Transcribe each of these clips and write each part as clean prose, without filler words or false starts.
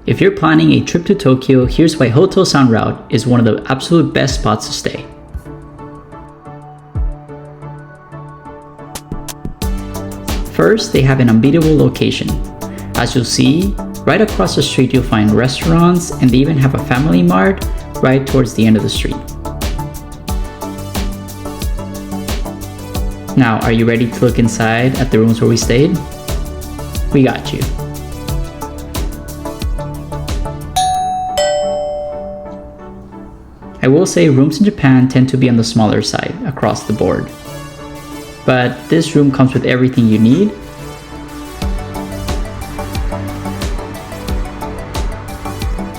If you're planning a trip to Tokyo, here's why Hotel Sunroute is one of the absolute best spots to stay. First, they have an unbeatable location. As you'll see, right across the street you'll find restaurants, and they even have a family mart right towards the end of the street. Now, are you ready to look inside at the rooms where we stayed? We got you. I will say rooms in Japan tend to be on the smaller side across the board. But this room comes with everything you need.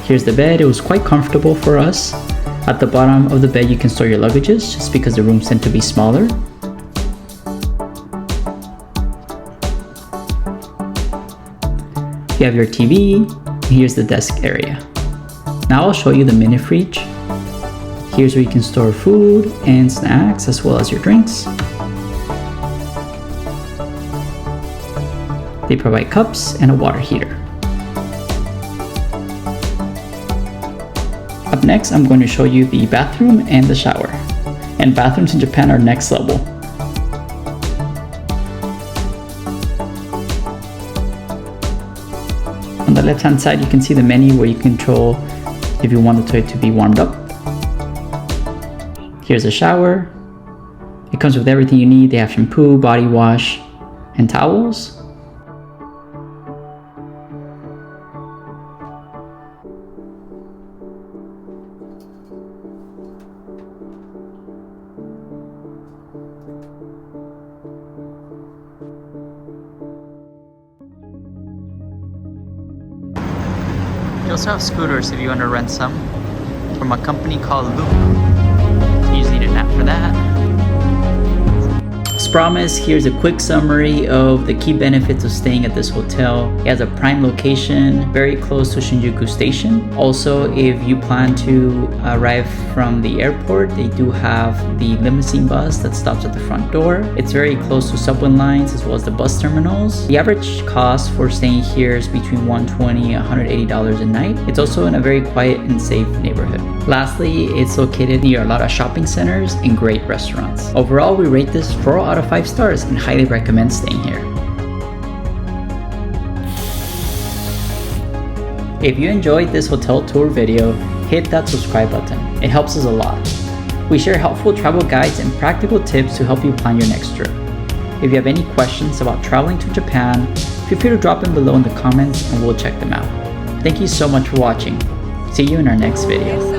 Here's the bed. It was quite comfortable for us. At the bottom of the bed you can store your luggages just because the rooms tend to be smaller. You have your TV, and here's the desk area. Now I'll show you the mini fridge. Here's where you can store food and snacks as well as your drinks. They provide cups and a water heater. Up next, I'm going to show you the bathroom and the shower. And bathrooms in Japan are next level. On the left hand side, you can see the menu where you control if you want the toilet to be warmed up. Here's a shower. It comes with everything you need. They have shampoo, body wash, and towels. They also have scooters if you want to rent some from a company called Loop. You just need an app for that. As promised, here's a quick summary of the key benefits of staying at this hotel. It has a prime location, very close to Shinjuku Station. Also, if you plan to arrive from the airport, they do have the limousine bus that stops at the front door. It's very close to subway lines as well as the bus terminals. The average cost for staying here is between $120 and $180 a night. It's also in a very quiet and safe neighborhood. Lastly, it's located near a lot of shopping centers and great restaurants. Overall, we rate this 4 out of 5 stars and highly recommend staying here. If you enjoyed this hotel tour video, hit that subscribe button. It helps us a lot. We share helpful travel guides and practical tips to help you plan your next trip. If you have any questions about traveling to Japan, feel free to drop them below in the comments and we'll check them out. Thank you so much for watching. See you in our next video.